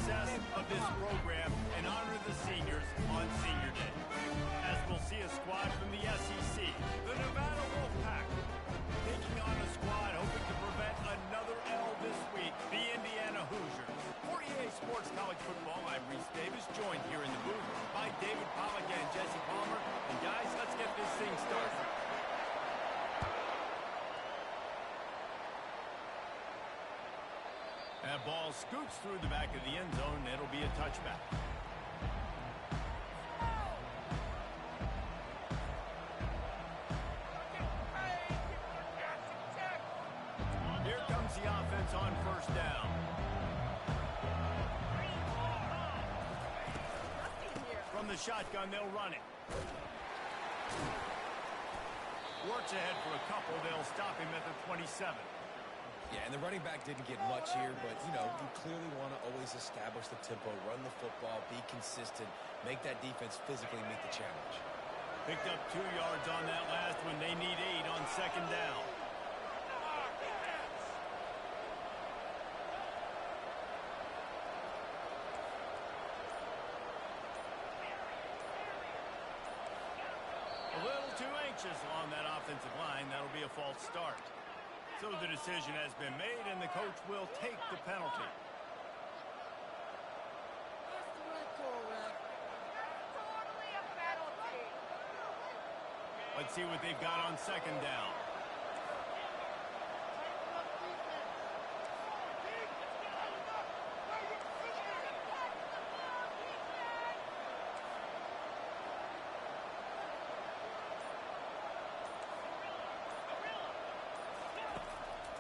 success of this program and honor the seniors on Senior Day. As we'll see a squad from the SEC, the Nevada Wolfpack, taking on a squad hoping to prevent another L this week, the Indiana Hoosiers. For EA Sports College Football, I'm Reese Davis, joined here in the booth by David Pollack and Jesse Palmer. And guys, let's get this thing started. That ball scoots through the back of the end zone, and it'll be a touchback. Here comes the offense on first down. From the shotgun, they'll run it. Works ahead for a couple. They'll stop him at the 27. Yeah, and the running back didn't get much here, but, you know, you clearly want to always establish the tempo, run the football, be consistent, make that defense physically meet the challenge. Picked up 2 yards on that last one. They need 8 on second down. A little too anxious along that offensive line. That'll be a false start. So the decision has been made, and the coach will take the penalty. Let's see what they've got on second down.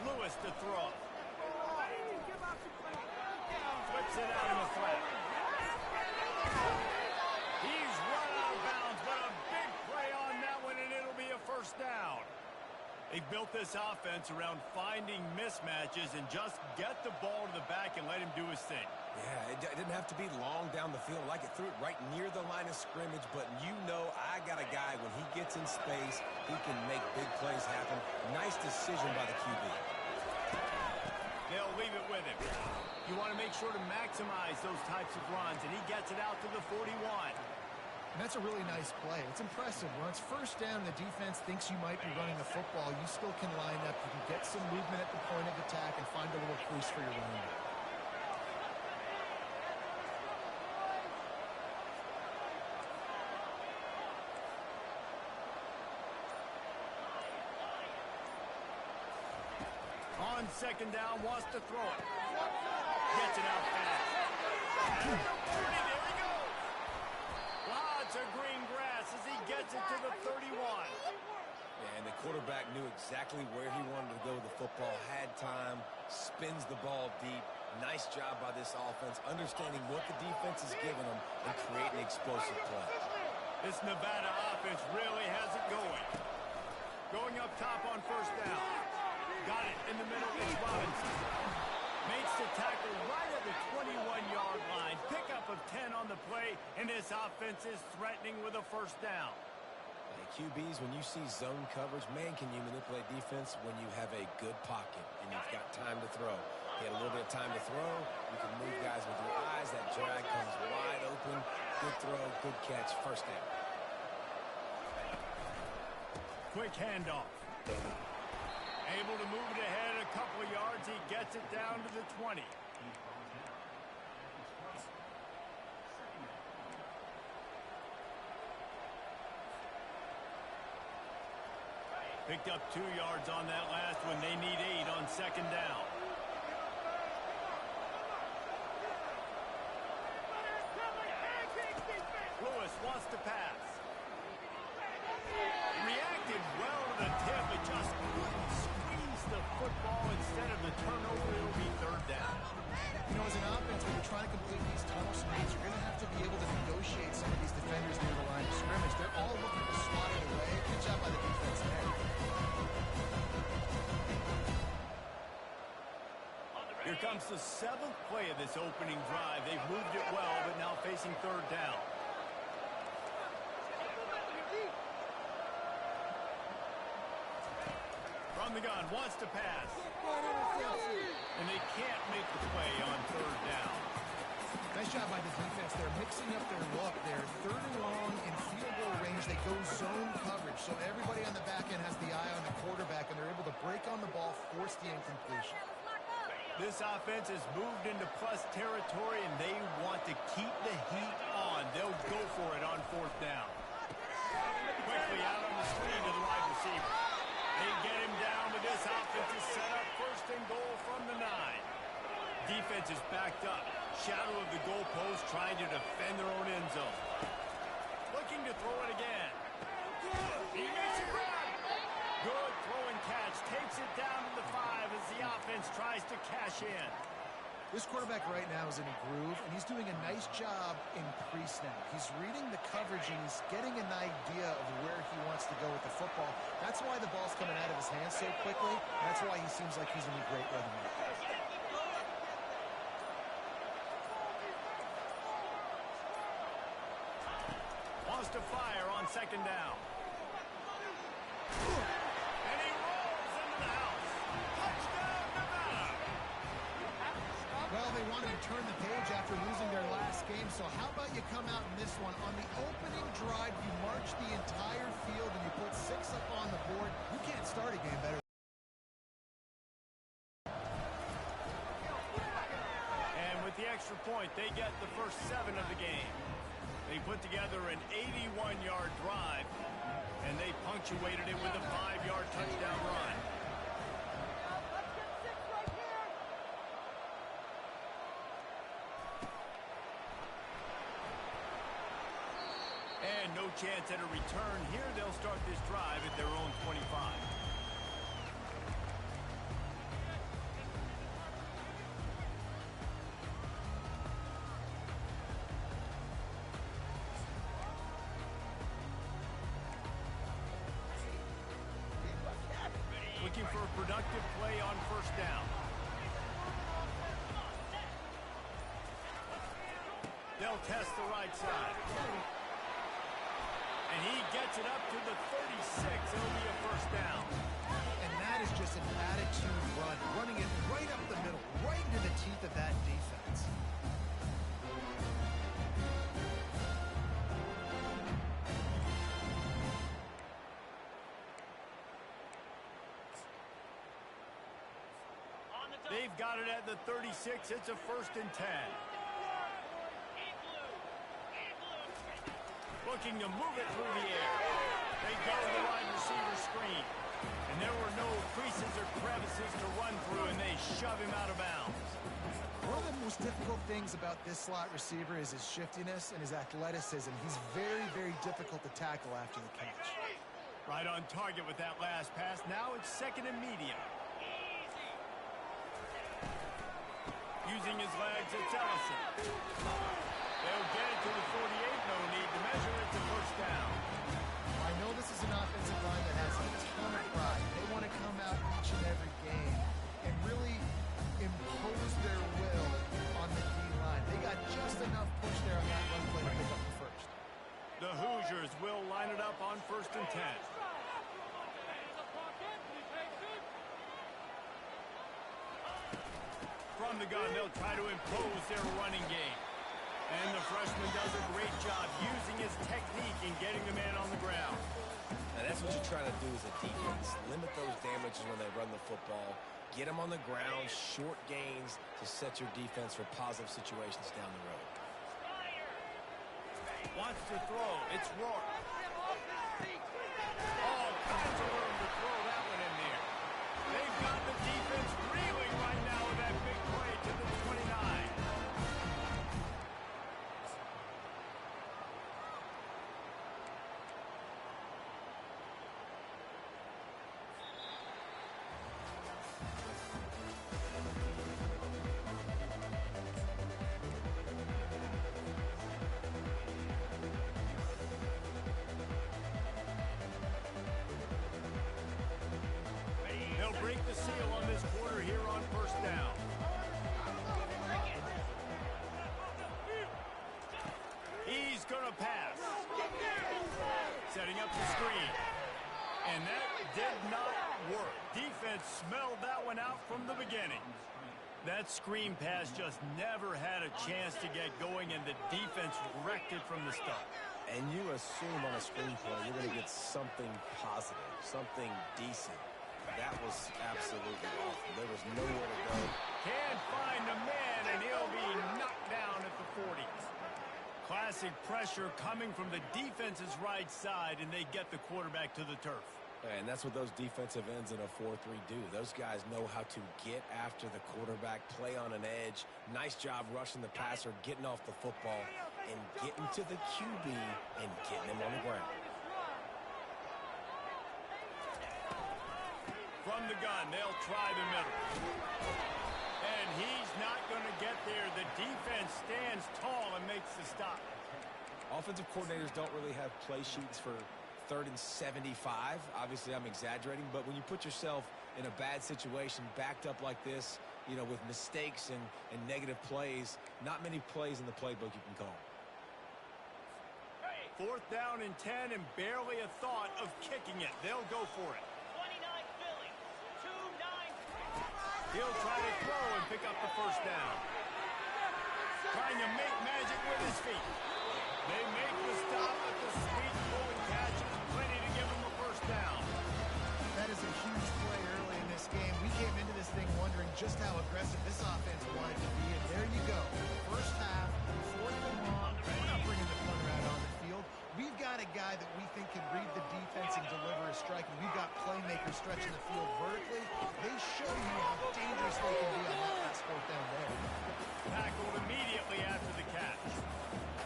Lewis to throw. Flips it out in the flat. He's run out of bounds, but a big play on that one, and it'll be a first down. They've built this offense around finding mismatches and just get the ball to the back and let him do his thing. Yeah, it didn't have to be long down the field. Like it threw it right near the line of scrimmage, but you know I got a guy, when he gets in space, he can make big plays happen. Nice decision by the QB. They'll leave it with him. You want to make sure to maximize those types of runs, and he gets it out to the 41. And that's a really nice play. It's impressive. When it's first down, the defense thinks you might be running the football. You still can line up. You can get some movement at the point of attack and find a little crease for your running back. On second down, wants to throw it. Gets it out fast. There he goes. Lots of green grass as he gets it to the 31. Yeah, and the quarterback knew exactly where he wanted to go with the football, had time, spins the ball deep. Nice job by this offense, understanding what the defense is giving them and creating explosive play. This Nevada offense really has it going. Going up top on first down. Got it in the middle. It's Robinson. Makes the tackle right at the 21-yard line. Pickup of 10 on the play, and this offense is threatening with a first down. Hey, QBs, when you see zone coverage, man, can you manipulate defense when you have a good pocket and you've got time to throw. You had a little bit of time to throw. You can move guys with your eyes. That drag comes wide open. Good throw, good catch, first down. Quick handoff. Able to move it ahead a couple of yards. He gets it down to the 20. Picked up 2 yards on that last one. They need 8 on second down. Lewis wants to pass. Reacted well to the tip, but just couldn't squeeze the football. Instead of the turnover, it'll be third down. You know, as an offense, when you're trying to complete these tunnel screens, you're going to have to be able to negotiate some of these defenders near the line of scrimmage. They're all looking to slot it away. Good job by the defense there. Here comes the 7th play of this opening drive. They've moved it well, but now facing third down. From the gun, wants to pass. And they can't make the play on third down. Nice job by the defense. They're mixing up their look. They're third and long in field goal range. They go zone coverage. So everybody on the back end has the eye on the quarterback, and they're able to break on the ball, force the incompletion. This offense has moved into plus territory, and they want to keep the heat on. They'll go for it on fourth down. Quickly out on the screen to the wide receiver. They get him down, but this offense is set up first and goal from the 9. Defense is backed up. Shadow of the goalpost, trying to defend their own end zone. Looking to throw it again. He makes a grab. Good throw and catch. Takes it down to the 5 as the offense tries to cash in. This quarterback right now is in a groove, and he's doing a nice job in pre-snap. He's reading the coverage, and he's getting an idea of where he wants to go with the football. That's why the ball's coming out of his hands so quickly. That's why he seems like he's in a great rhythm right now. To fire on second down. And he rolls into the house. Touchdown, Nevada! Well, they wanted to turn the page after losing their last game, so how about you come out in this one? On the opening drive, you march the entire field and you put 6 up on the board. You can't start a game better. And with the extra point, they get the first 7 of the game. They put together an 81-yard drive, and they punctuated it with a 5-yard touchdown run. And no chance at a return here. They'll start this drive at their own 25. Looking for a productive play on first down. They'll test the right side. And he gets it up to the 36. It'll be a first down. And that is just an attitude run, running it right up the middle, right into the teeth of that defense. They've got it at the 36. It's a first and 10. Looking to move it through the air. They go to the wide receiver screen. And there were no creases or crevices to run through, and they shove him out of bounds. One of the most difficult things about this slot receiver is his shiftiness and his athleticism. He's very, very difficult to tackle after the catch. Right on target with that last pass. Now it's second and medium. Using his legs, it's Ellison. They'll get it to the 48. No need to measure it to first down. I know this is an offensive line that has a ton of pride. They want to come out each and every game and really impose their will on the D-line. They got just enough push there on that run play to pick up the first. The Hoosiers will line it up on first and 10. From the gun, they'll try to impose their running game. And the freshman does a great job using his technique and getting the man on the ground. And that's what you're trying to do as a defense. Limit those damages when they run the football. Get them on the ground, short gains to set your defense for positive situations down the road. Wants to throw. It's Rourke. All kinds of room to throw that one in there. They've got the defense reeling right now with that big play to the 29. They'll break the seal on this quarter here on first down. He's going to pass. Setting up the screen. And that did not work. Defense smelled that one out from the beginning. That screen pass just never had a chance to get going, and the defense wrecked it from the start. And you assume on a screen play you're going to get something positive, something decent. That was absolutely awful. There was nowhere to go. Can't find the man, and he'll be knocked down at the 40. Classic pressure coming from the defense's right side, and they get the quarterback to the turf. And that's what those defensive ends in a 4-3 do. Those guys know how to get after the quarterback, play on an edge. Nice job rushing the passer, getting off the football, and getting to the QB and getting him on the ground. From the gun, they'll try the middle. And he's not going to get there. The defense stands tall and makes the stop. Offensive coordinators don't really have play sheets for 3rd and 75. Obviously, I'm exaggerating, but when you put yourself in a bad situation, backed up like this, you know, with mistakes and negative plays, not many plays in the playbook you can call. 4th down and 10, and barely a thought of kicking it. They'll go for it. 29 Philly, 2-9. He'll try to throw and pick up the 1st down. Trying to make magic with his feet. They make the stop at the sweet pulling catch. Plenty to give him a 1st down. That is a huge play early in this game. We came into this thing wondering just how aggressive this offense wanted to be, and there you go. First half, 4th and long. We're not bringing the punter out on the field. We've got a guy that we think can read the defense and deliver a strike, and we've got playmakers stretching the field vertically. They show you how dangerous they can be on that last 4th down there. Tackled immediately after the catch.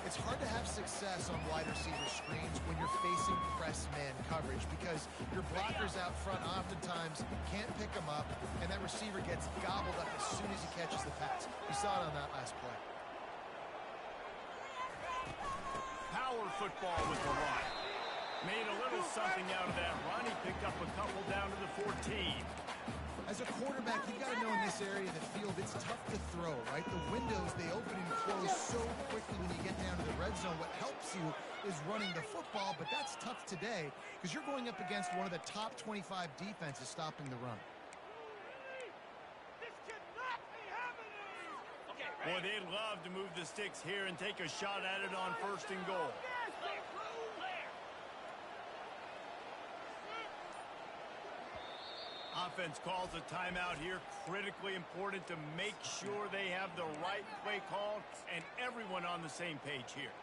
It's hard to have success on wide receiver screens when you're facing press man coverage because your blockers out front oftentimes can't pick them up, and that receiver gets gobbled up as soon as he catches the pass. You saw it on that last play. Power football with the run. Made a little something out of that run. He picked up a couple down to the 14. As a quarterback, you've got to know in this area of the field, it's tough to throw, right? The windows, they open and close so quickly when you get down to the red zone. What helps you is running the football, but that's tough today because you're going up against one of the top 25 defenses stopping the run. Boy, they'd love to move the sticks here and take a shot at it on 1st and goal. Offense calls a timeout here. Critically important to make sure they have the right play call and everyone on the same page here.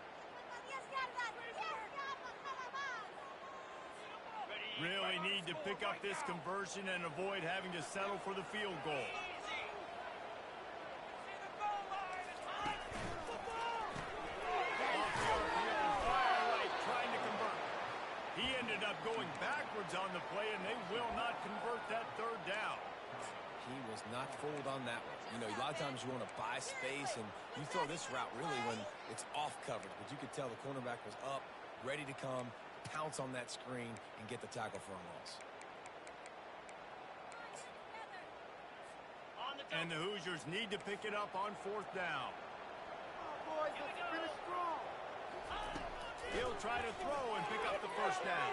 Really need to pick up this conversion and avoid having to settle for the field goal. Going backwards on the play, and they will not convert that 3rd down. He was not fooled on that one. You know, a lot of times you want to buy space, and you throw this route really when it's off coverage, but you could tell the cornerback was up, ready to come, pounce on that screen, and get the tackle for a loss. And the Hoosiers need to pick it up on 4th down. Boys, let's finish strong. He'll try to throw and pick up the 1st down.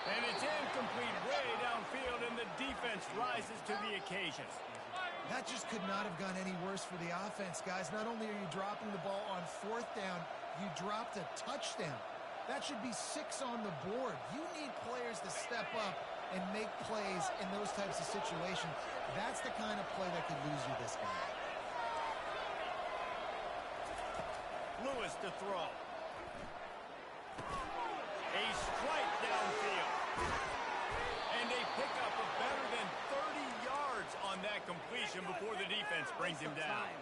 And it's incomplete way downfield, and the defense rises to the occasion. That just could not have gone any worse for the offense, guys. Not only are you dropping the ball on 4th down, you dropped a touchdown. That should be 6 on the board. You need players to step up and make plays in those types of situations. That's the kind of play that could lose you this game. Lewis to throw. A strike downfield. And they pick up a better than 30 yards on that completion before the defense brings him down.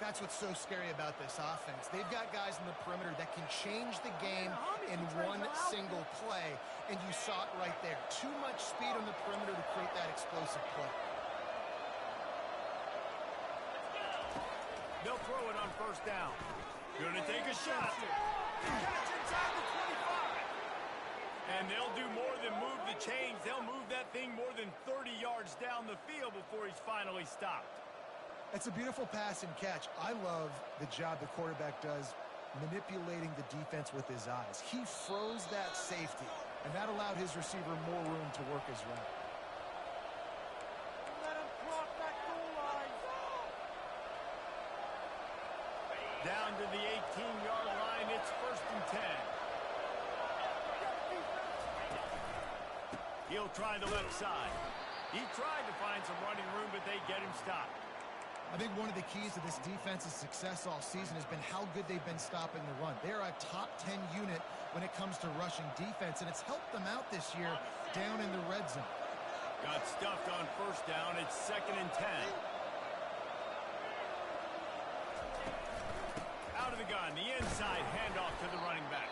That's what's so scary about this offense. They've got guys in the perimeter that can change the game in one single play, and you saw it right there. Too much speed on the perimeter to create that explosive play. They'll throw it on 1st down. Gonna take a shot. Catch inside the 25. And they'll do more than move the chains. They'll move that thing more than 30 yards down the field before he's finally stopped. It's a beautiful pass and catch. I love the job the quarterback does manipulating the defense with his eyes. He froze that safety, and that allowed his receiver more room to work his route. Let him cross that goal Down to the 18-yard line, it's 1st and 10. He'll try the left side. He tried to find some running room, but they get him stopped. I think one of the keys to this defense's success all season has been how good they've been stopping the run. They're a top 10 unit when it comes to rushing defense, and it's helped them out this year down in the red zone. Got stuffed on 1st down. It's 2nd and 10. Out of the gun, the inside handoff to the running back.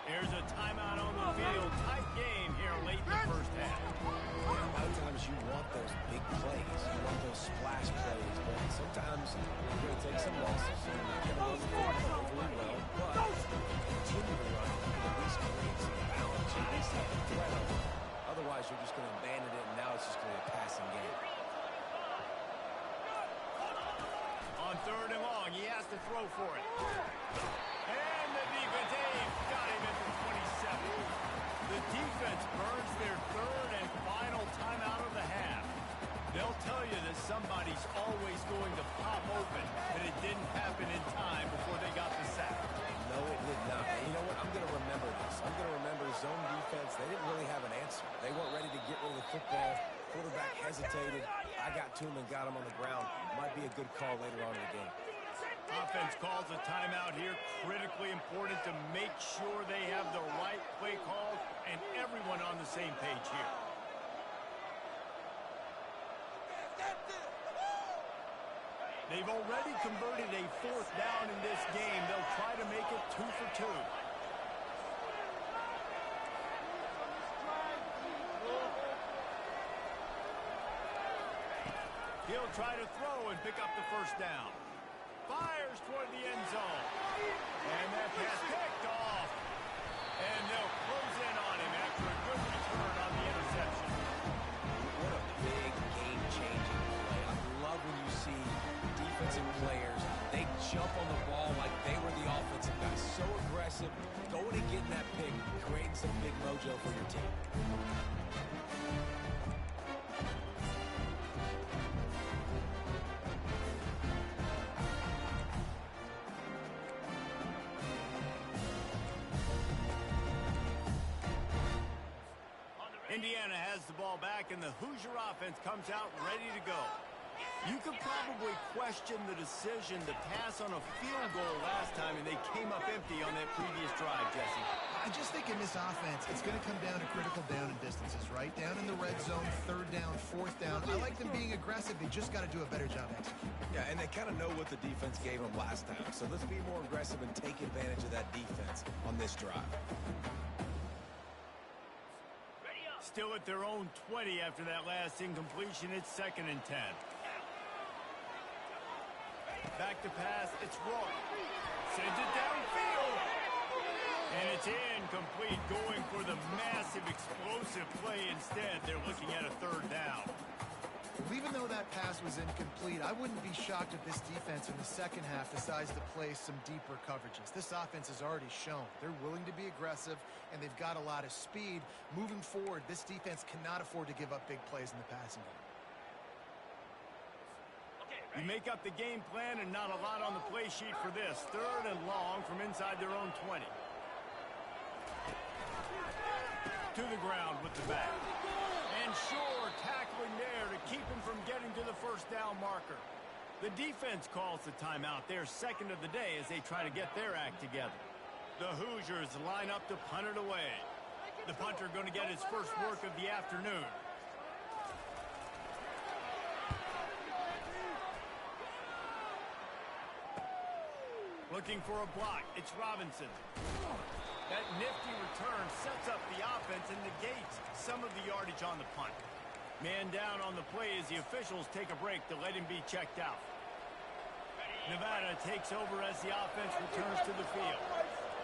Here's a timeout on the field. Tight game here late in the 1st half. A lot of times you want those big plays. You want those splash plays. But sometimes you're going to take some losses. You're not going to run the football overly well. But continue to run and at least create some balance. You at least have a threat of it. Otherwise, you're just going to abandon it, and now it's just going to be a passing game. On 3rd and long, he has to throw for it. And the defense, got him at the 27. The defense burns their 3rd and final timeout of the half. They'll tell you that somebody's always going to pop open, but it didn't happen in time before they got the sack. No, it did not. And you know what? I'm going to remember this. I'm going to remember zone defense. They didn't really have an answer. They weren't ready to get rid of the football. Quarterback hesitated. I got to him and got him on the ground. Might be a good call later on in the game. Offense calls a timeout here. Critically important to make sure they have the right play call and everyone on the same page here. They've already converted a 4th down in this game. They'll try to make it 2 for 2. He'll try to throw and pick up the 1st down. Fires toward the end zone. And that pass picked off. And they'll close in on him after a good return on the interception. What a big game-changing play. I love when you see defensive players, they jump on the ball like they were the offensive guys. So aggressive, going and getting that pick, creating some big mojo for your team. Indiana has the ball back, and the Hoosier offense comes out ready to go. You could probably question the decision to pass on a field goal last time, and they came up empty on that previous drive, Jesse. I just think in this offense, it's going to come down to critical down and distances, right? Down in the red zone, 3rd down, 4th down. I like them being aggressive. They just got to do a better job executing. Yeah, and they kind of know what the defense gave them last time. So let's be more aggressive and take advantage of that defense on this drive. Still at their own 20 after that last incompletion. It's 2nd and 10. Back to pass. It's Roy. Sends it downfield. And it's incomplete. Going for the massive explosive play instead. They're looking at a 3rd down. Well, even though that pass was incomplete, I wouldn't be shocked if this defense in the 2nd half decides to play some deeper coverages. This offense has already shown they're willing to be aggressive, and they've got a lot of speed. Moving forward, this defense cannot afford to give up big plays in the passing game. You make up the game plan and not a lot on the play sheet for this. 3rd and long from inside their own 20. To the ground with the back. And Shore tackling there to keep him from getting to the 1st down marker. The defense calls the timeout. Their 2nd of the day as they try to get their act together. The Hoosiers line up to punt it away. The punter going to get his first work of the afternoon. Looking for a block. It's Robinson. That nifty return sets up the offense and negates some of the yardage on the punt. Man down on the play as the officials take a break to let him be checked out. Nevada takes over as the offense returns to the field.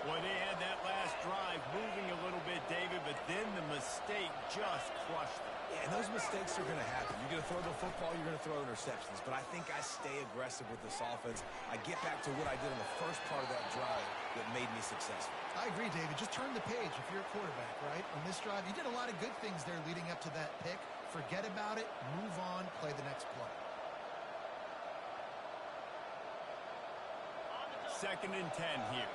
Boy, they had that last drive moving a little bit, David, but then the mistake just crushed them. Yeah, and those mistakes are going to happen. You're going to throw the football, you're going to throw interceptions. But I think I stay aggressive with this offense. I get back to what I did in the first part of that drive that made me successful. I agree, David. Just turn the page if you're a quarterback, right? On this drive, you did a lot of good things there leading up to that pick. Forget about it, move on, play the next play. 2nd and 10 here.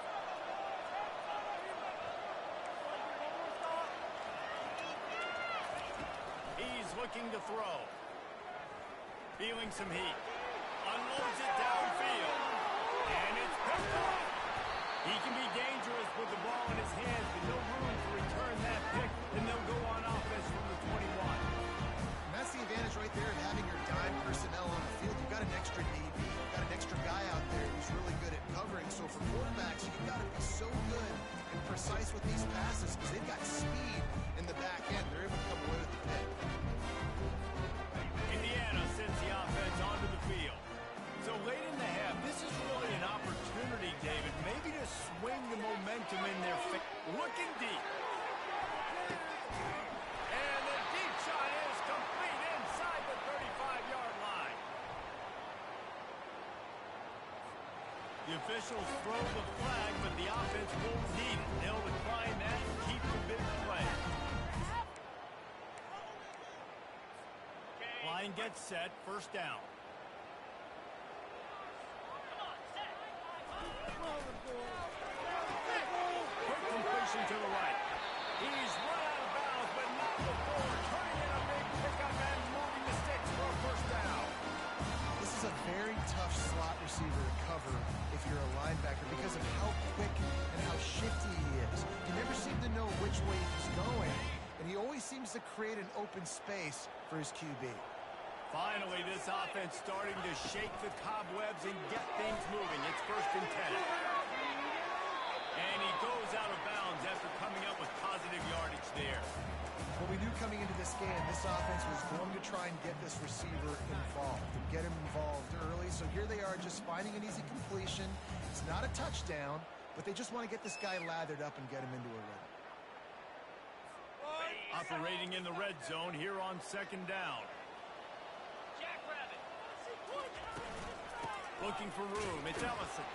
He's looking to throw. Feeling some heat. Unloads it downfield. And it's picked off. He can be dangerous with the ball in his hands, but no room to return that pick, and they'll go on offense from the 21. And that's the advantage right there of having your dime personnel on the field. You've got an extra DB. You've got an extra guy out there who's really good at covering. So for quarterbacks, you've got to be so good and precise with these passes because they've got speed in the back end. They're able to come away with the pick. Indiana sends the offense onto the field. So late in the half, this is really an opportunity, David, maybe to swing the momentum in their favor. Looking deep. And the deep shot is complete inside the 35-yard line. The officials throw the flag, but the offense won't need it. They'll decline that and keep the big play. Line gets set, 1st down. Quick completion to the right. He's run out of bounds, but not before turning in a big pickup and moving the sticks for a 1st down. This is a very tough slot receiver to cover if you're a linebacker because of how quick and how shifty he is. You never seem to know which way he's going, and he always seems to create an open space for his QB. Finally, this offense starting to shake the cobwebs and get things moving. It's 1st and 10. And he goes out of bounds after coming up with positive yardage there. What we knew coming into this game, this offense was going to try and get this receiver involved and get him involved early. So here they are just finding an easy completion. It's not a touchdown, but they just want to get this guy lathered up and get him into a rhythm. Operating in the red zone here on 2nd down. Looking for room. It's Ellison.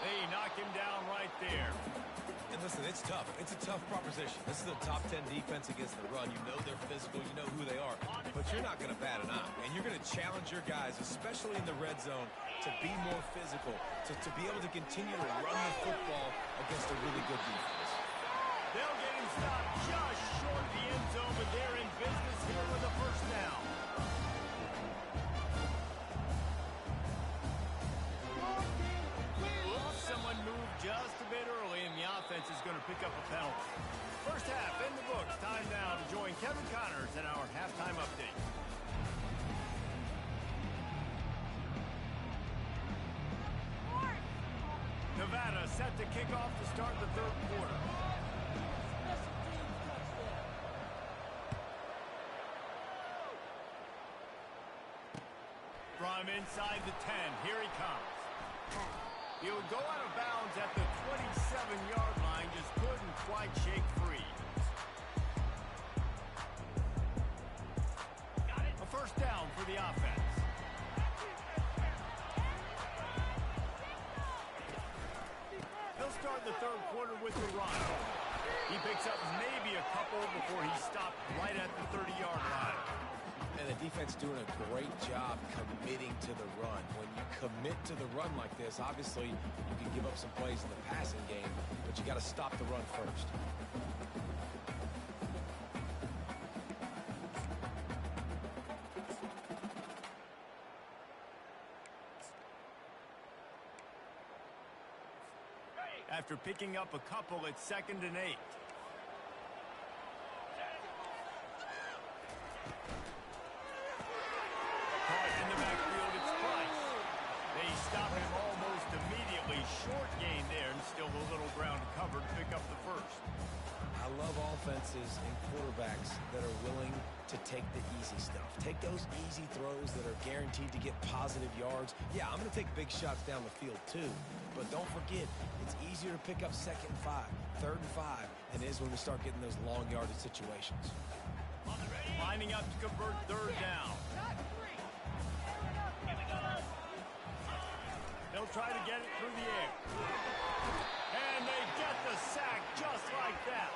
They knock him down right there. And listen, it's tough. It's a tough proposition. This is the top 10 defense against the run. You know they're physical. You know who they are. But you're not going to bat an eye. And you're going to challenge your guys, especially in the red zone, to be more physical, to be able to continue to run the football against a really good defense. They'll get him stopped just short of the end zone, but they're in business here with a 1st down. Someone moved just a bit early, and the offense is going to pick up a penalty. 1st half in the books. Time now to join Kevin Connors in our halftime update. Nevada set to kick off to start the 3rd quarter. From inside the 10, here he comes. He would go out of bounds at the 27-yard line, just couldn't quite shake free. A 1st down for the offense. He'll start the 3rd quarter with the run. He picks up maybe a couple before he's stopped right at the 30-yard line. And the defense doing a great job committing to the run. When you commit to the run like this, obviously you can give up some plays in the passing game, but you got to stop the run first. After picking up a couple, it's 2nd and 8. In the backfield, it's Price. They stop him almost immediately. Short gain there, and still a little ground covered to pick up the 1st. I love offenses and quarterbacks that are willing to take the easy stuff. Take those easy throws that are guaranteed to get positive yards. Yeah, I'm going to take big shots down the field too. But don't forget, it's easier to pick up 2nd and 5, 3rd and 5 than it is when we start getting those long yardage situations. Lining up to convert 3rd down. They'll try to get it through the air. And they get the sack just like that.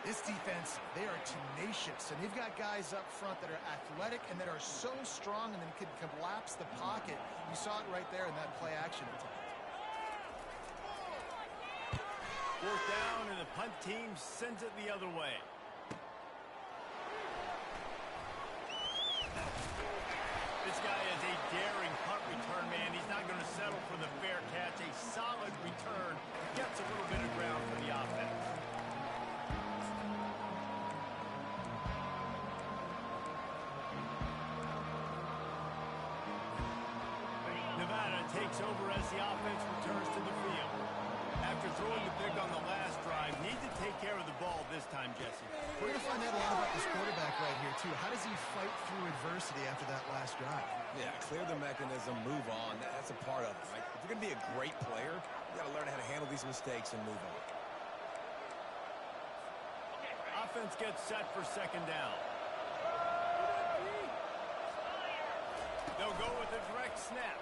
This defense, they are tenacious, and they've got guys up front that are athletic and that are so strong and then can collapse the pocket. You saw it right there in that play action attempt. Fourth down, and the punt team sends it the other way. This guy is a daring punt return man. He's not going to settle for the fair catch. A solid return. Gets a little bit of ground for the offense. Nevada takes over as the offense returns to the field. After throwing the pick on the last drive, need to take care of the ball this time, Jesse. We're going to find out a lot about this quarterback right here, too. How does he fight through adversity after that last drive? Yeah, clear the mechanism, move on. That's a part of it, right? If you're going to be a great player, you got to learn how to handle these mistakes and move on. Offense gets set for second down. They'll go with a direct snap.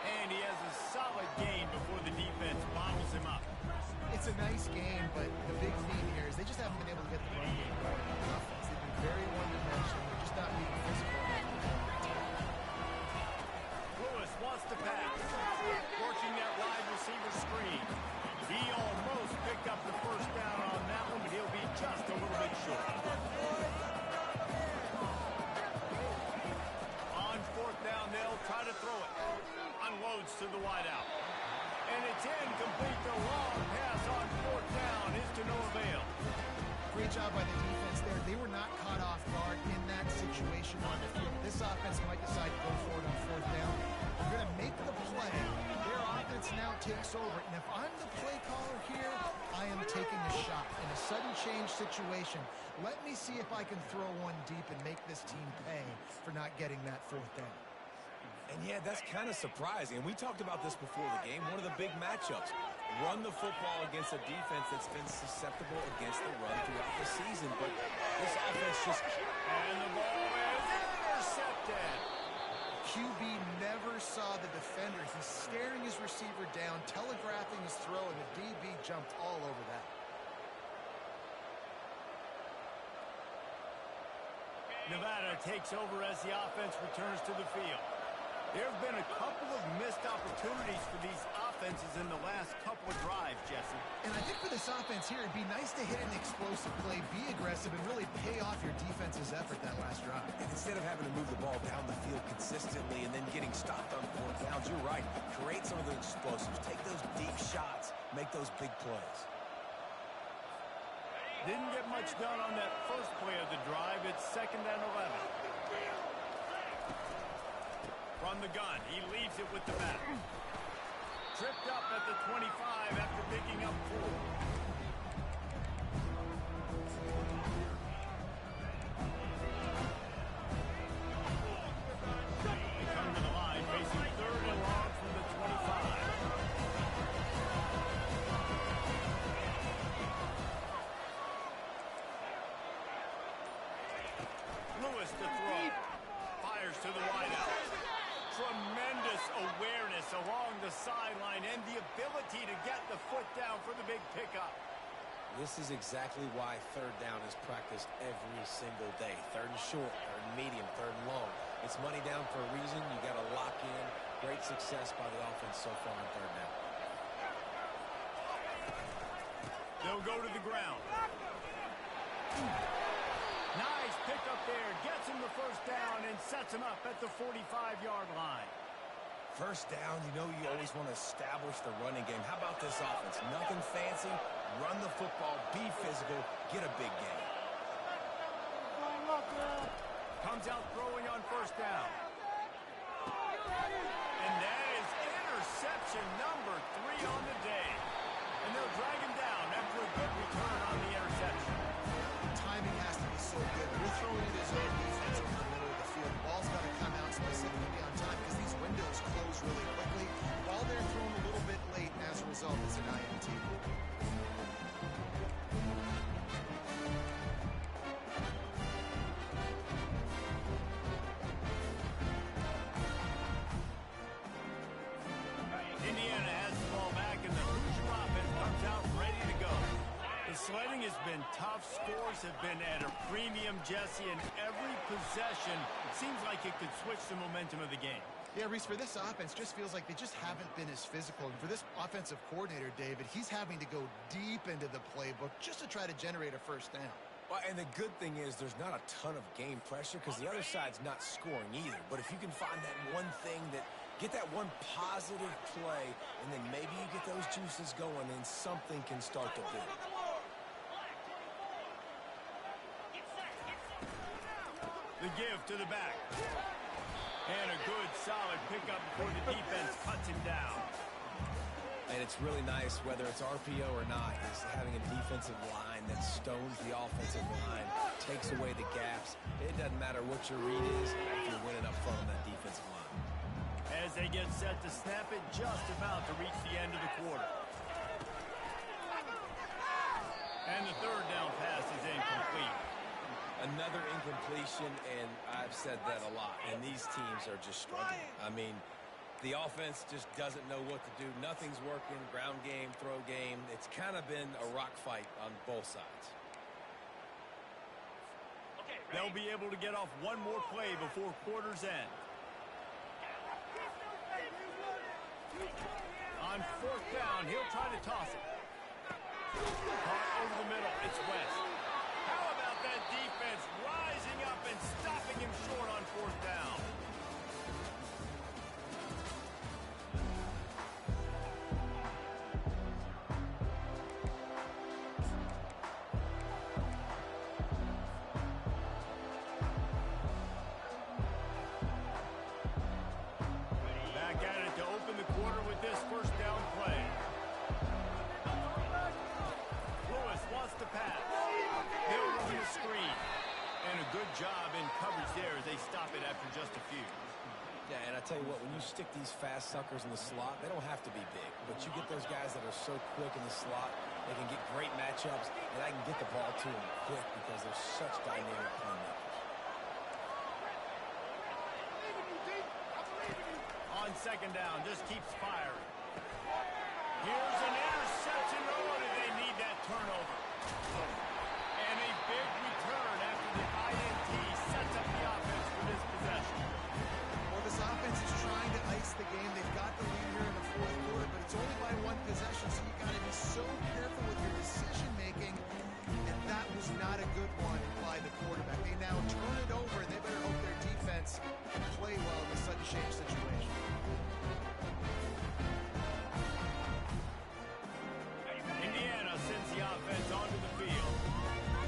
And he has a solid gain before the defense bottles him up. It's a nice game, but the big theme here is they just haven't been able to get the run game going on offense. They've been very one-dimensional. They're just not being physical. Lewis wants to pass. Working that wide receiver screen. He almost picked up the first down on that one, but he'll be just a little bit short. On fourth down, they'll try to throw it. Unloads to the wideout. And it's incomplete. The long pass on fourth down is to no avail. Great job by the defense there. They were not caught off guard in that situation on the field. This offense might decide to go for it on fourth down. They're going to make the play. Their offense now takes over. And if I'm the play caller here, I am taking a shot. In a sudden change situation, let me see if I can throw one deep and make this team pay for not getting that fourth down. And yeah, that's kind of surprising. And we talked about this before the game. One of the big matchups. Run the football against a defense that's been susceptible against the run throughout the season. But this offense just... And the ball is intercepted. QB never saw the defender. He's staring his receiver down, telegraphing his throw, and the DB jumped all over that. Nevada takes over as the offense returns to the field. There have been a couple of missed opportunities for these offenses in the last couple of drives, Jesse. And I think for this offense here, it'd be nice to hit an explosive play, be aggressive, and really pay off your defense's effort that last drive. And instead of having to move the ball down the field consistently and then getting stopped on fourth downs, you're right. Create some of those explosives. Take those deep shots. Make those big plays. Didn't get much done on that first play of the drive. It's second and 11. From the gun, he leaves it with the back. Tripped up at the 25 after picking up 4. They come to the line, facing third and long from the 25. Lewis to throw. Fires to the wideout. Tremendous awareness along the sideline and the ability to get the foot down for the big pickup. This is exactly why third down is practiced every single day. Third and short, third and medium, third and long. It's money down for a reason. You got to lock in. Great success by the offense so far on third down. They'll go to the ground. Nice pickup there. Gets him the first down and sets him up at the 45-yard line. First down, you know you always want to establish the running game. How about this offense? Nothing fancy. Run the football, be physical, get a big gain. Comes out throwing on first down. And that is interception number 3 on the day. And they'll drag him down after a good return on the interception. Timing has to be so good. We're throwing it as our defense in the middle of the field. The ball's got to come out specifically on time because these windows close really quickly. While they're thrown a little bit late, as a result, it's an INT. sledding has been tough. Scores have been at a premium, Jesse, and every possession seems like it could switch the momentum of the game. Yeah, Reese, for this offense, just feels like they just haven't been as physical. And for this offensive coordinator, David, he's having to go deep into the playbook just to try to generate a first down. Well, and the good thing is there's not a ton of game pressure because the other side's not scoring either. But if you can find that one thing get that one positive play, and then maybe you get those juices going, and something can start to build. The give to the back. And a good, solid pickup before the defense cuts him down. And it's really nice, whether it's RPO or not, is having a defensive line that stones the offensive line, takes away the gaps. It doesn't matter what your read is if you're winning up front on that defensive line. As they get set to snap it, just about to reach the end of the quarter. And the third down pass is incomplete. Another incompletion, and I've said that a lot, and these teams are just struggling. I mean, the offense just doesn't know what to do. Nothing's working. Ground game, throw game. It's kind of been a rock fight on both sides. They'll be able to get off one more play before quarter's end. On fourth down, he'll try to toss it. Caught over the middle. It's West. How about that defense rising up and stopping him short on fourth down? Back at it to open the quarter with this first down play. Lewis wants to pass. He'll run the screen. And a good job in coverage there as they stop it after just a few. Yeah, and I tell you what, when you stick these fast suckers in the slot, they don't have to be big. But you get those guys that are so quick in the slot, they can get great matchups, and I can get the ball to them quick because they're such dynamic playmakers. On second down, just keeps firing. Here's an interception. Oh, do they need that turnover? And a big return after the INT sets up the offense for this possession. Well, this offense is trying to ice the game. They've got the lead here in the fourth quarter, but it's only by one possession, so you got to be so careful with your decision-making. And that was not a good one by the quarterback. They now turn it over, and they better hope their defense can play well in this sudden change situation. Indiana sends the offense onto the field.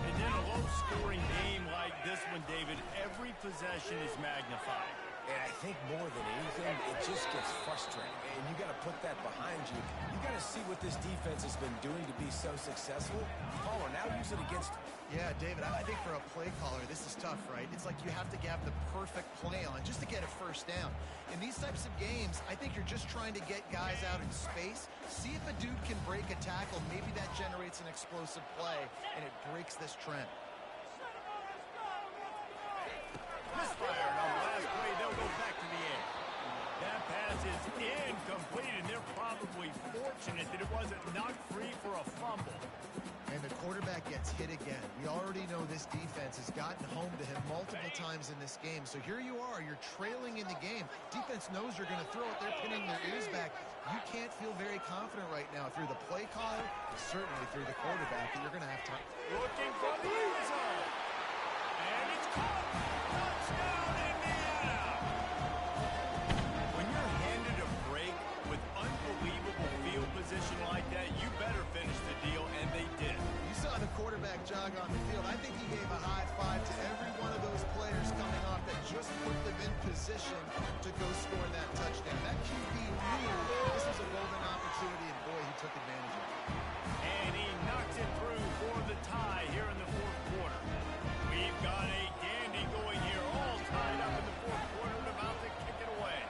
And in a low-scoring game like this one, David, every possession is magnified. And I think more than anything, it just gets frustrating. And you got to put that behind you. You got to see what this defense has been doing to be so successful. Caller, now use it against them. Yeah, David, I think for a play caller, this is tough, right? It's like you have to have the perfect play on just to get a first down. In these types of games, I think you're just trying to get guys out in space, see if a dude can break a tackle. Maybe that generates an explosive play, and it breaks this trend. Misfired on the last play. They'll go back to the air. That pass is incomplete, and they're probably fortunate that it wasn't knocked free for a fumble. And the quarterback gets hit again. We already know this defense has gotten home to him multiple times in this game. So here you are. You're trailing in the game. Defense knows you're going to throw it. They're pinning their ears back. You can't feel very confident right now through the play caller, certainly through the quarterback, that you're going to have time. Looking for the end zone. And it's caught. Touchdown, Indiana. When you're handed a break with unbelievable field position like that, you better finish the deal, and they did. You saw the quarterback jog on the field. I think he gave a high five to every one of those players coming off that just put them in position to go score that touchdown. That QB knew this was a golden opportunity, and boy, he took advantage of it. And he knocks it through for the tie here in the fourth quarter. We've got a dandy going here, all tied up in the fourth quarter and about to kick it away.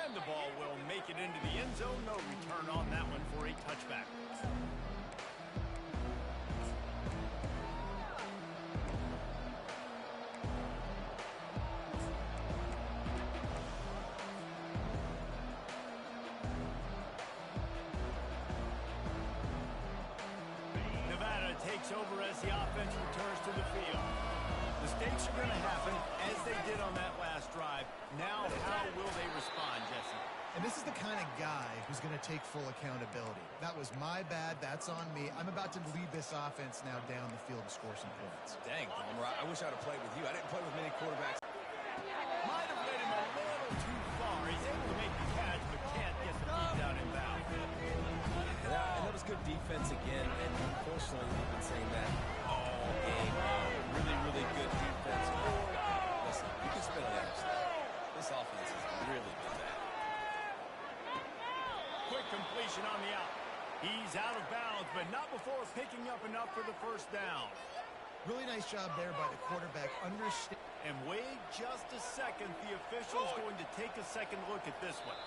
And the ball will make it into the end zone. No return on that one for a touchback. takes over as the offense returns to the field. Mistakes are going to happen, as they did on that last drive. Now, how will they respond, Jesse? And this is the kind of guy who's going to take full accountability. That was my bad. That's on me. I'm about to lead this offense now down the field and score some points. Dang, Palmer, I wish I'd have played with you. I didn't play with many quarterbacks. Might have led him a little too far. He's able to make the catch, but can't get the feet down in bounds. And that was good defense again, and unfortunately, we've been saying that all game long. Really, really good defense. Listen, you can spit on the other side. This offense has really been bad. Quick completion on the out. He's out of bounds, but not before picking up enough for the first down. Really nice job there by the quarterback. And wait just a second. The official's going to take a second look at this one.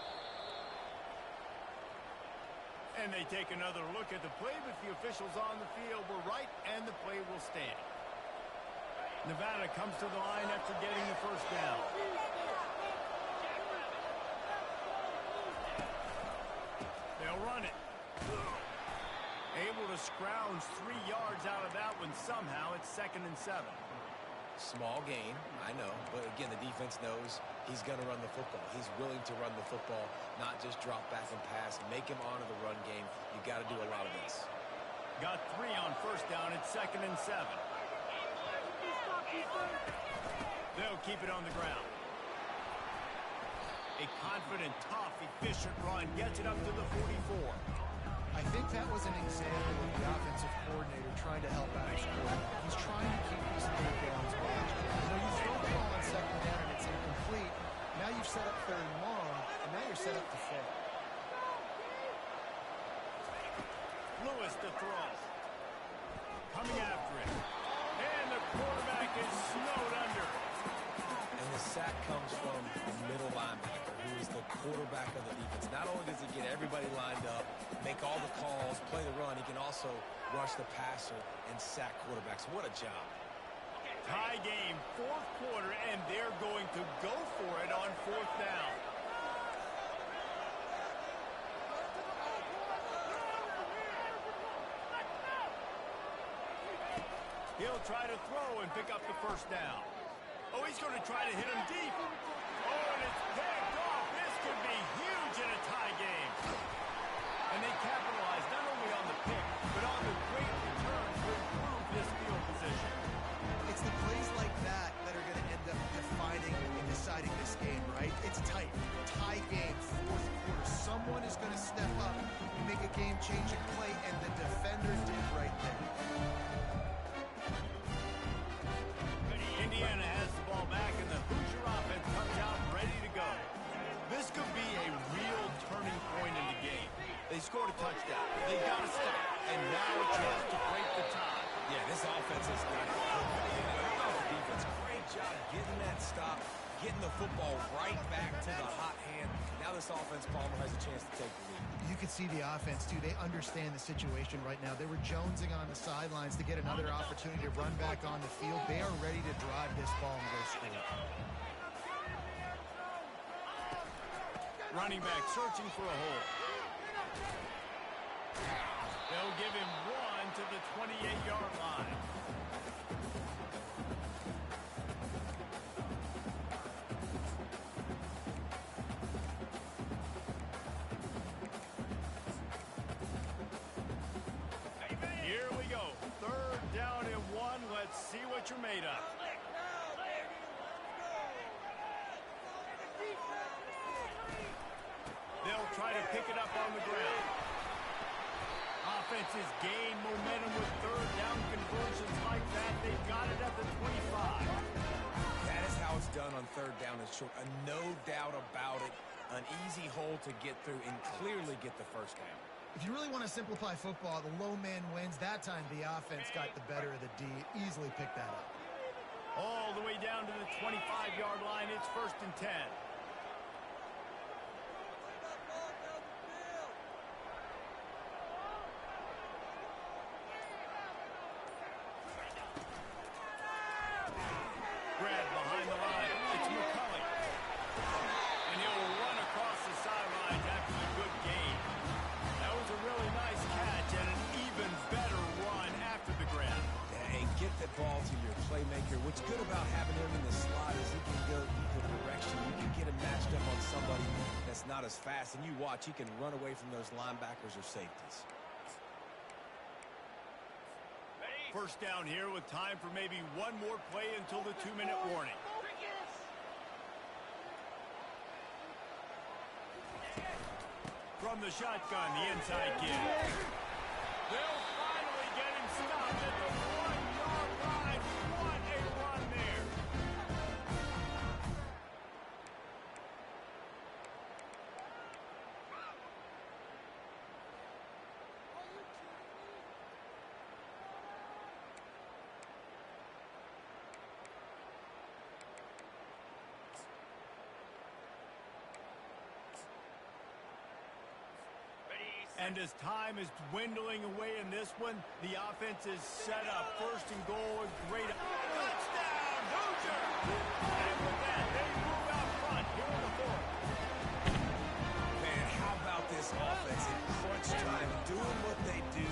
And they take another look at the play, but the officials on the field were right, and the play will stand. Nevada comes to the line after getting the first down. They'll run it. Able to scrounge 3 yards out of that one somehow. It's 2nd and 7. Small gain, I know, but again, the defense knows he's going to run the football. He's willing to run the football, not just drop back and pass, make him honor the run game. You got to do a lot of this. Got 3 on first down. It's 2nd and 7. They'll keep it on the ground. A confident, tough, efficient run gets it up to the 44. I think that was an example of the offensive coordinator trying to help out his quarterback. He's trying to keep these third downs managed. You know, you throw the ball on 2nd down and it's incomplete. Now you've set up 3rd and long, and now you're set up to fail. Lewis to throw. Coming after it. And the quarterback is snowed under. And the sack comes from the middle linebacker, who is the quarterback of the defense. Not only does he get everybody lined up, make all the calls, play the run, he can also rush the passer and sack quarterbacks. What a job. Tie game, 4th quarter, and they're going to go for it on 4th down. He'll try to throw and pick up the first down. Oh, he's going to try to hit him deep. Oh, and it's picked off. This could be huge in a tie game. And they capitalize not only on the pick, but on the great return to improve this field position. It's the plays like that that are going to end up defining and deciding this game, right? It's tight. Tie game, 4th quarter. Someone is going to step up and make a game-changing play, and the defender did right there. Indiana has the ball back, and the Hoosier offense comes out ready to go. This could be a real turning point in the game. They scored a touchdown. They got to stop, and now a chance to break the tie. Yeah, this offense has got it. Defense, great job getting that stop, getting the football right back to the hot hand. Now this offense, Palmer, has a chance to take the lead. You can see the offense, too. They understand the situation right now. They were jonesing on the sidelines to get another opportunity to run back on the field. They are ready to drive this ball and go score. Running back searching for a hole. They'll give him 1 to the 28-yard line. Here we go. 3rd down and 1. Let's see what you're made of. They'll try to pick it up on the ground. Offenses gain momentum with 3rd down conversions like that. They've got it at the 25. That is how it's done on 3rd down and short. No doubt about it. An easy hole to get through and clearly get the first down. If you really want to simplify football, the low man wins. That time the offense got the better of the D. Easily picked that up. All the way down to the 25-yard line. It's 1st and 10. Grab behind the line. It's McCulley. And he'll run across the sidelines after the good gain. That was a really nice catch and an even better run after the grab. the ball to your playmaker. What's good about having him in the slot is he can go either direction. You can get him matched up on somebody that's not as fast, and you watch, he can run away from those linebackers or safeties. First down here with time for maybe one more play until the 2-minute warning. From the shotgun, the inside kid. They'll finally get him stopped at the 1-yard line. What a run there. And as time is dwindling away in this one, the offense is set up. First and goal, great. Touchdown, Hoosier! And with that, they move out front here in the fourth. Man, how about this offense in crunch time, doing what they do,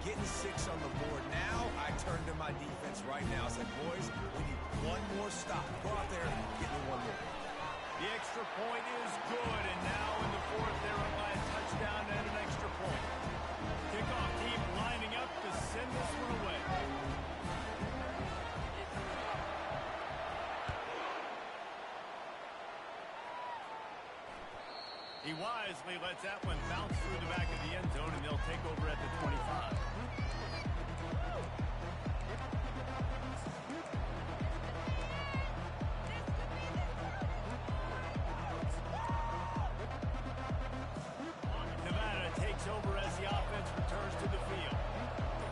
getting 6 on the board. Now I turn to my defense right now. I said, boys, we need one more stop. Go out there and get me one more. The extra point is good, and now in the fourth, they're up by a touchdown and an extra point. Kickoff team lining up to send this one away. He wisely lets that one bounce through the back of the end zone, and they'll take over at the 25. Over as the offense returns to the field.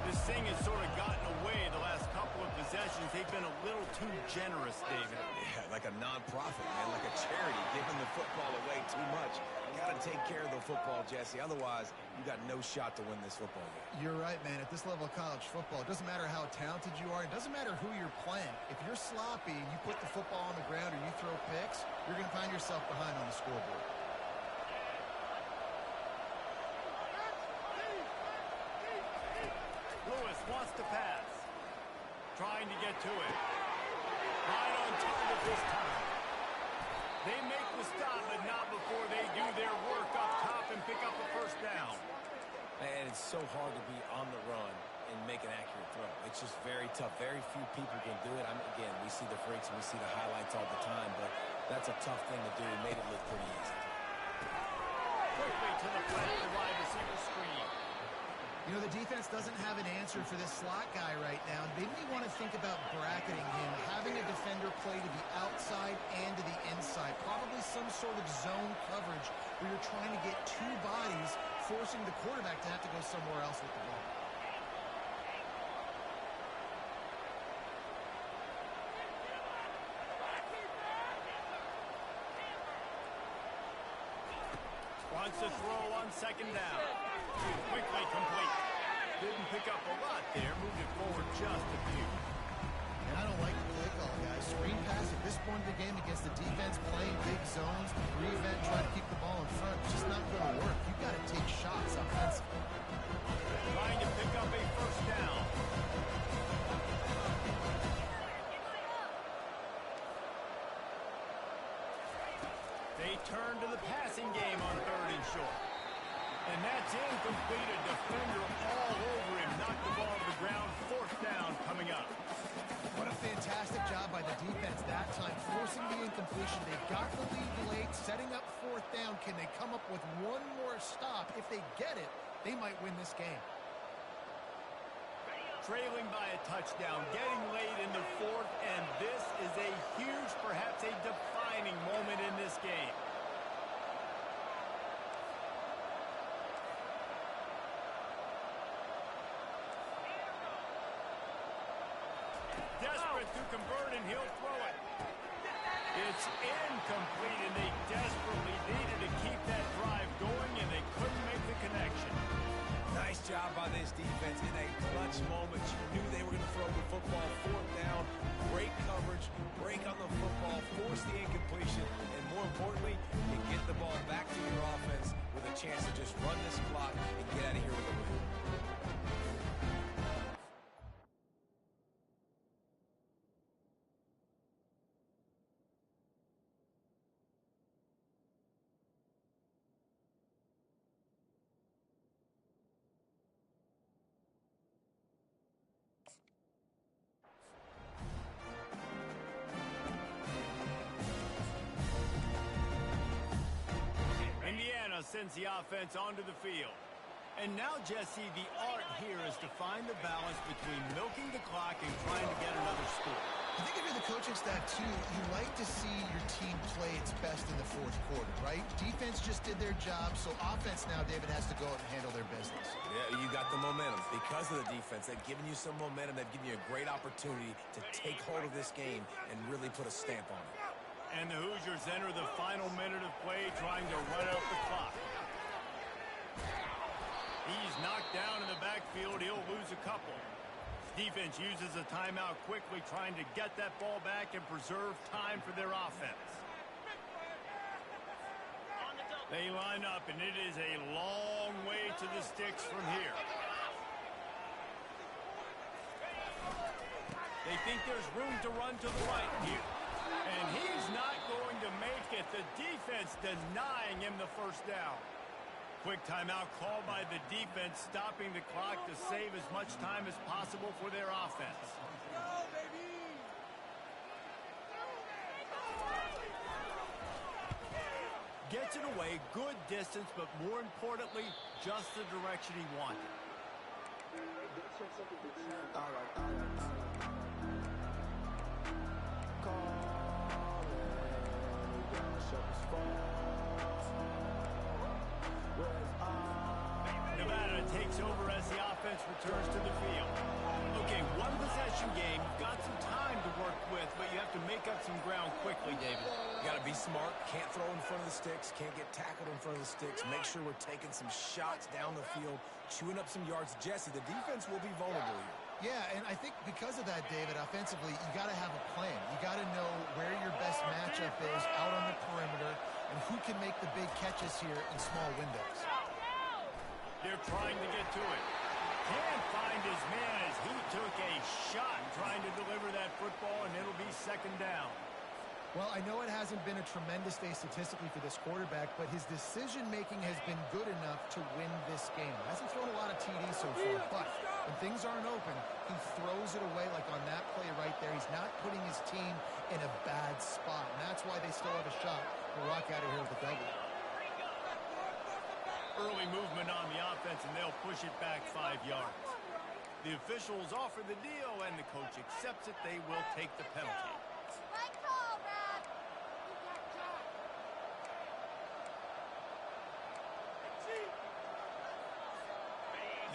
This thing has sort of gotten away the last couple of possessions. They've been a little too generous, David. Yeah, like a non-profit, man, like a charity, giving the football away too much. You got to take care of the football, Jesse. Otherwise, you got no shot to win this football game. You're right, man. At this level of college football, it doesn't matter how talented you are. It doesn't matter who you're playing. If you're sloppy and you put the football on the ground or you throw picks, you're going to find yourself behind on the scoreboard. Lewis wants to pass. Trying to get to it. Right on target this time. They make the stop, but not before they do their work up top and pick up the first down. Man, it's so hard to be on the run and make an accurate throw. It's just very tough. Very few people can do it. Again, we see the freaks and we see the highlights all the time, but that's a tough thing to do. It made it look pretty easy. Quickly to the flat, the wide receiver screen. You know, the defense doesn't have an answer for this slot guy right now. They may want to think about bracketing him, having a defender play to the outside and to the inside. Probably some sort of zone coverage where you're trying to get 2 bodies, forcing the quarterback to have to go somewhere else with the ball. Wants to throw on second down. Quickly complete. Didn't pick up a lot there. Moved it forward just a few. And I don't like the play call, guys. Screen pass at this point of the game against the defense playing big zones, prevent, try to keep the ball in front. It's just not going to work. You've got to take shots offensively. Trying to pick up a first down. They turn to the passing game on 3rd and short. And that's incomplete. A defender all over him. Knocked the ball to the ground. 4th down coming up. What a fantastic job by the defense that time, forcing the incompletion. They got the lead late, setting up 4th down. Can they come up with one more stop? If they get it, they might win this game. Trailing by a touchdown, getting late in the 4th, and this is a huge, perhaps a defining moment in this game. Desperate to convert, and he'll throw it. It's incomplete, and they desperately needed to keep that drive going, and they couldn't make the connection. Nice job by this defense in a clutch moment. You knew they were going to throw the football. 4th down, great coverage, break on the football, force the incompletion, and more importantly, you get the ball back to your offense with a chance to just run this clock and get out of here with a win. sends the offense onto the field. And now, Jesse, the art here is to find the balance between milking the clock and trying to get another score. I think if you're the coaching staff, too, you like to see your team play its best in the fourth quarter, right? Defense just did their job, so offense now, David, has to go out and handle their business. Yeah, you got the momentum. Because of the defense, they've given you some momentum. They've given you a great opportunity to take hold of this game and really put a stamp on it. And the Hoosiers enter the final minute of play trying to run out the clock. He's knocked down in the backfield. He'll lose a couple. Defense uses a timeout quickly, trying to get that ball back and preserve time for their offense. They line up, and it is a long way to the sticks from here. They think there's room to run to the right here. And he's not going to make it. The defense denying him the first down. Quick timeout called by the defense, stopping the clock to save as much time as possible for their offense. Gets it away, good distance, but more importantly, just the direction he wanted. Nevada takes over as the offense returns to the field. Okay, one possession game. You've got some time to work with, but you have to make up some ground quickly, David. You got to be smart. Can't throw in front of the sticks. Can't get tackled in front of the sticks. Make sure we're taking some shots down the field, chewing up some yards. Jesse, the defense will be vulnerable here. Yeah, and I think because of that, David, offensively, you got to have a plan. You got to know where your best matchup is out on the perimeter and who can make the big catches here in small windows. They're trying to get to it. Can't find his man as he took a shot trying to deliver that football, and it'll be second down. Well, I know it hasn't been a tremendous day statistically for this quarterback, but his decision-making has been good enough to win this game. Hasn't thrown a lot of TDs so far, but when things aren't open, he throws it away like on that play right there. He's not putting his team in a bad spot, and that's why they still have a shot to walk out of here with a W. Early movement on the offense, and they'll push it back 5 yards. The officials offer the deal, and the coach accepts it. They will take the penalty. Right call, Brad.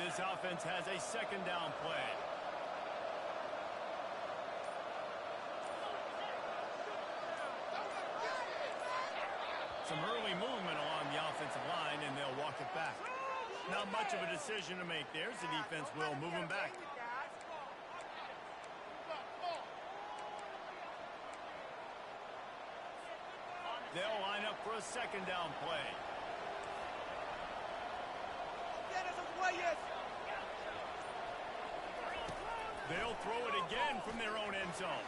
This offense has a second down play. Some early movement along the offensive line, and they'll walk it back. Not much of a decision to make there. The defense will move him back. They'll line up for a second down play. They'll throw it again from their own end zone.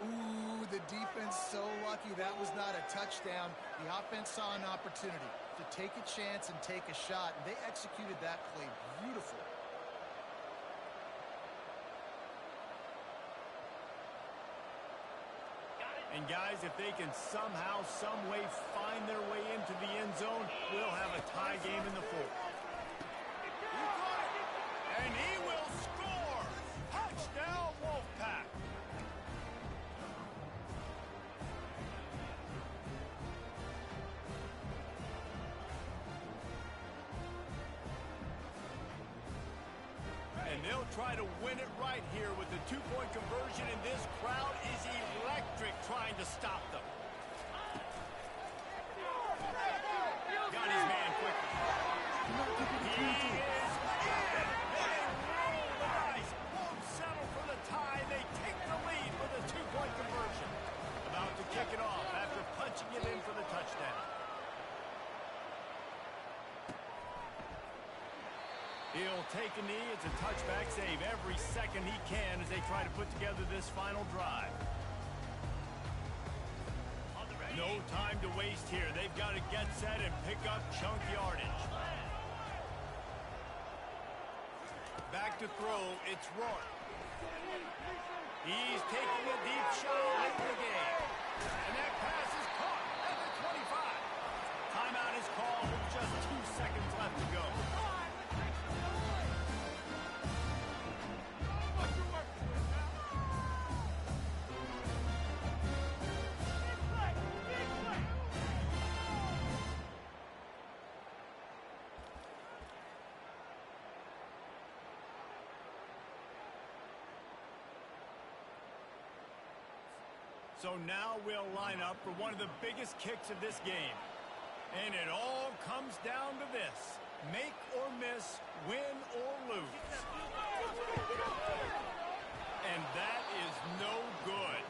Ooh, the defense so lucky that was not a touchdown. The offense saw an opportunity to take a chance and take a shot, and they executed that play beautifully. And guys, if they can somehow, some way find their way into the end zone, we'll have a tie game in the fourth. And he will score! Touchdown, Wolfpack! And they'll try to win it right here with the two-point conversion, and this crowd is electric trying to stop them. Got his man quickly. He is in. They roll the dice. Won't settle for the tie. They take the lead with a two-point conversion. About to kick it off after punching it in for the touchdown. He'll take a knee. It's a touchback save every second he can as they try to put together this final drive. No No time to waste here. They've got to get set and pick up chunk yardage. Back to throw, it's Rourke. He's taking a deep shot late in the game. And that pass is caught at the 25. Timeout is called with just 2 seconds left to go. So now we'll line up for one of the biggest kicks of this game. And it all comes down to this. Make or miss, win or lose. And that is no good.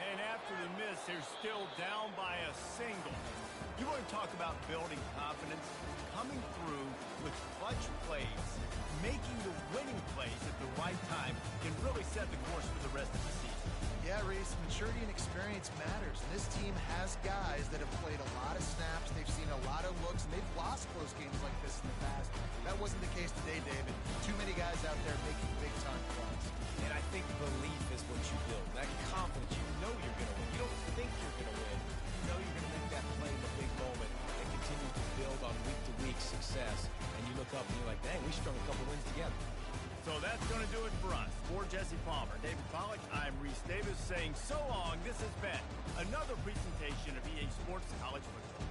And after the miss, they're still down by a single. You want to talk about building confidence? Coming through with clutch plays, making the winning plays at the right time can really set the course for the rest of the season. Yeah, Reese, maturity and experience matters. And this team has guys that have played a lot of snaps. They've seen a lot of looks, and they've lost close games like this in the past. That wasn't the case today, David. Too many guys out there making big-time plays. And I think belief is what you build. That confidence, you know you're going to win. You don't think you're going to win. You know you're going to make that play in the big moment and continue to build on week-to-week success. And you look up and you're like, dang, we strung a couple wins together. So that's going to do it for us. For Jesse Palmer, David Pollack, I'm Reese Davis saying so long. This has been another presentation of EA Sports College Football.